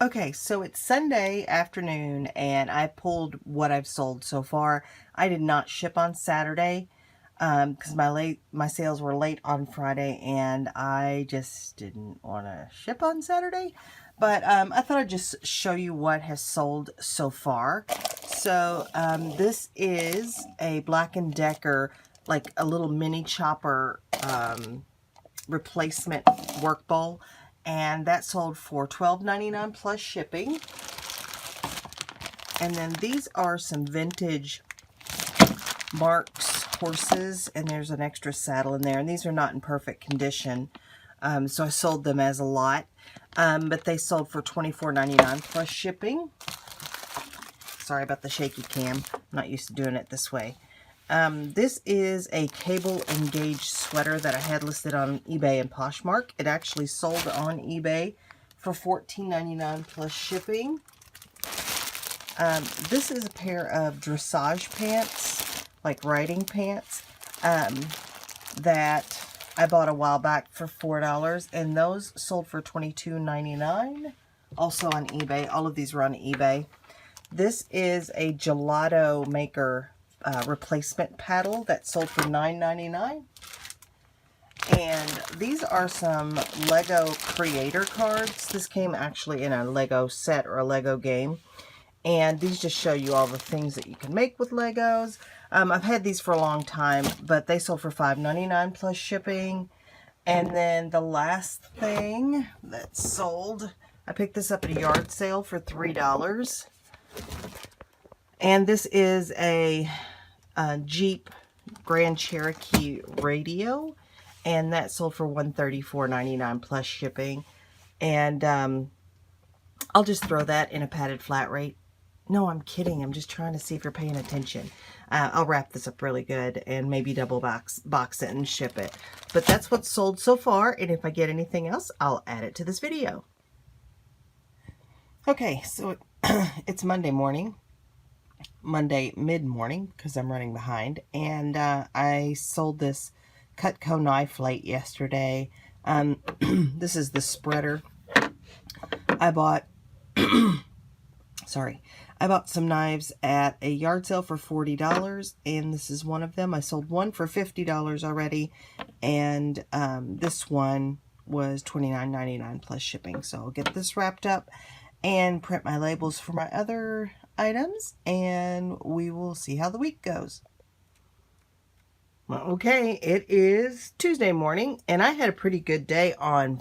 Okay, so it's Sunday afternoon and I pulled what I've sold so far. I did not ship on Saturday because my sales were late on Friday and I just didn't want to ship on Saturday. But I thought I'd just show you what has sold so far. So this is a Black & Decker, like a little mini chopper replacement work bowl, and that sold for $12.99 plus shipping. And then these are some vintage Marks horses, and there's an extra saddle in there, and these are not in perfect condition, so I sold them as a lot, but they sold for $24.99 plus shipping. Sorry about the shaky cam, I'm not used to doing it this way. This is a cable engaged sweater that I had listed on eBay and Poshmark. It actually sold on eBay for $14.99 plus shipping. This is a pair of dressage pants, like riding pants, that I bought a while back for $4, and those sold for $22.99, also on eBay. All of these were on eBay. This is a gelato maker replacement paddle that sold for $9.99. And these are some Lego creator cards. This came actually in a Lego set or a Lego game. And these just show you all the things that you can make with Legos. I've had these for a long time, but they sold for $5.99 plus shipping. And then the last thing that sold, I picked this up at a yard sale for $3. And this is a Jeep Grand Cherokee radio, and that sold for $134.99 plus shipping. And I'll just throw that in a padded flat rate. No, I'm kidding. I'm just trying to see if you're paying attention. I'll wrap this up really good and maybe double box it and ship it. But that's what's sold so far, and if I get anything else, I'll add it to this video. Okay, so it's Monday morning. Monday mid-morning because I'm running behind, and I sold this Cutco knife late yesterday. This is the spreader. I bought I bought some knives at a yard sale for $40, and this is one of them. I sold one for $50 already, and this one was $29.99 plus shipping. So I'll get this wrapped up and print my labels for my other items, and we will see how the week goes. Okay, it is Tuesday morning, and I had a pretty good day on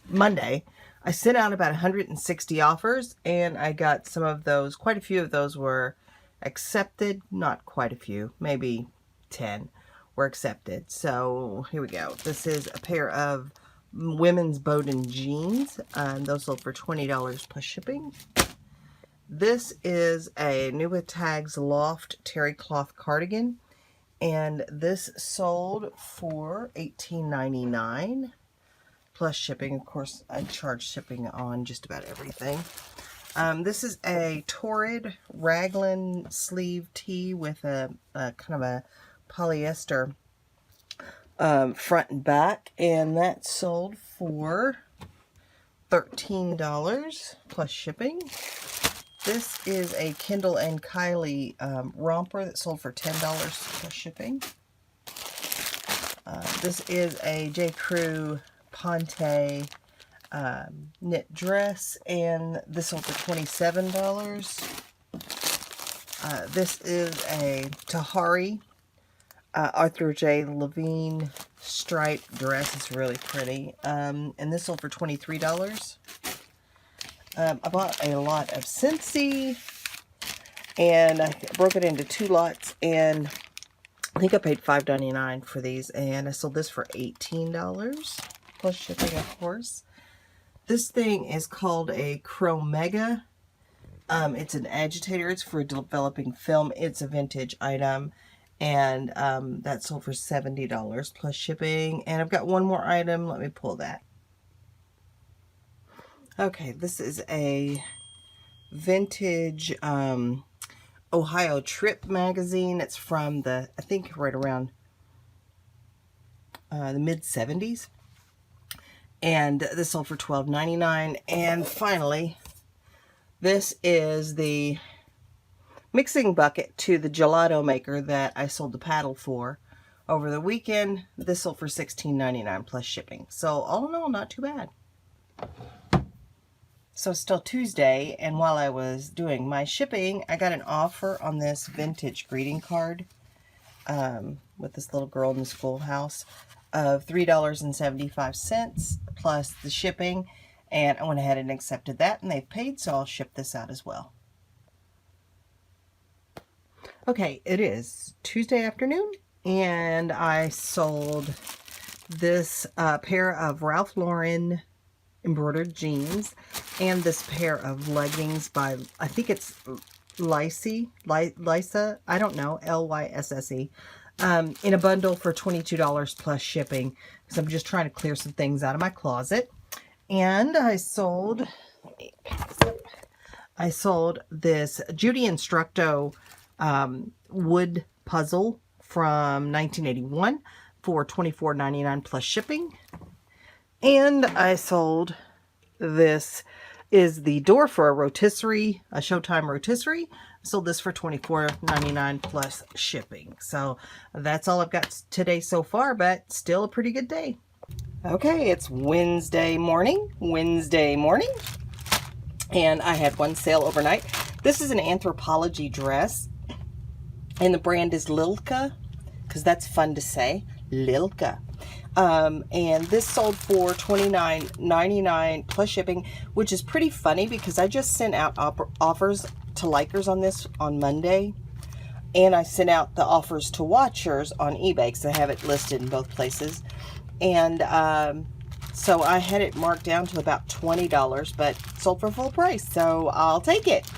Monday. I sent out about 160 offers, and I got some of those, quite a few of those were accepted. Not quite a few, maybe 10 were accepted. So here we go. This is a pair of women's Bowden jeans. Those sold for $20 plus shipping. This is a New Tags Loft terry cloth cardigan, and this sold for $18.99 plus shipping. Of course, I charge shipping on just about everything. This is a Torrid raglan sleeve tee with a kind of a polyester front and back, and that sold for $13 plus shipping. This is a Kendall and Kylie romper that sold for $10 plus shipping. This is a J. Crew Ponte knit dress, and this sold for $27. This is a Tahari Arthur J. Levine striped dress. It's really pretty. And this sold for $23. I bought a lot of Scentsy, and I broke it into 2 lots, and I think I paid $5.99 for these, and I sold this for $18 plus shipping, of course. This thing is called a Chromega. It's an agitator. It's for developing film. It's a vintage item, and that sold for $70 plus shipping. And I've got one more item. Let me pull that. Okay, this is a vintage Ohio Trip magazine. It's from I think right around the mid-70s. And this sold for $12.99. And finally, this is the mixing bucket to the gelato maker that I sold the paddle for over the weekend. This sold for $16.99 plus shipping. So all in all, not too bad. So it's still Tuesday, and while I was doing my shipping, I got an offer on this vintage greeting card with this little girl in the schoolhouse of $3.75 plus the shipping, and I went ahead and accepted that, and they've paid, so I'll ship this out as well. Okay, it is Tuesday afternoon, and I sold this pair of Ralph Lauren embroidered jeans and this pair of leggings by, I think it's Lyssa, I don't know, Lysse, in a bundle for $22 plus shipping, because I'm just trying to clear some things out of my closet. And I sold this Judy Instructo wood puzzle from 1981 for $24.99 plus shipping. And I sold, this is the door for a rotisserie, a Showtime rotisserie. I sold this for $24.99 plus shipping. So that's all I've got today so far, but still a pretty good day. Okay, it's Wednesday morning, and I had one sale overnight. This is an anthropology dress, and the brand is Lilka, because that's fun to say, Lilka. And this sold for $29.99 plus shipping, which is pretty funny because I just sent out offers to likers on this on Monday, and I sent out the offers to watchers on eBay because I have it listed in both places. And so I had it marked down to about $20, but sold for full price, so I'll take it.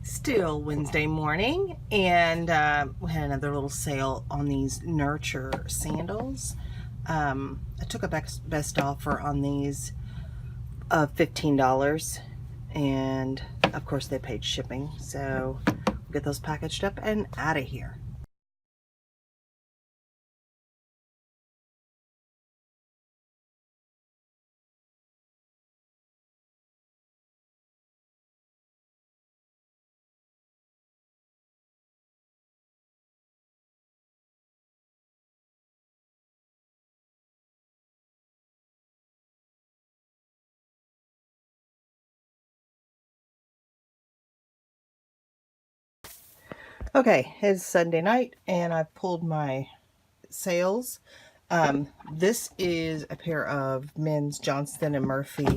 Still Wednesday morning, and we had another little sale on these Nurture sandals. I took a best offer on these of $15, and of course they paid shipping, so we'll get those packaged up and out of here. Okay, it's Sunday night, and I've pulled my sales. This is a pair of men's Johnston & Murphy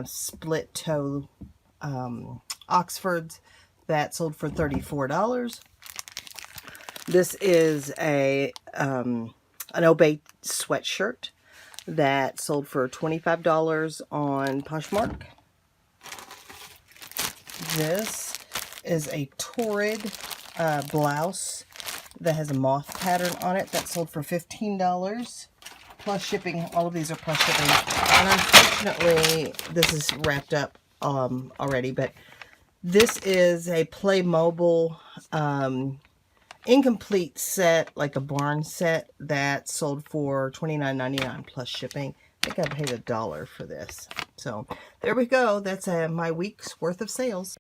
split toe Oxfords that sold for $34. This is an Obey sweatshirt that sold for $25 on Poshmark. This is a Torrid blouse that has a moth pattern on it that sold for $15 plus shipping. All of these are plus shipping, and unfortunately this is wrapped up already, but this is a Playmobil incomplete set, like a barn set, that sold for $29.99 plus shipping. I think I paid $1 for this. So there we go. That's my week's worth of sales.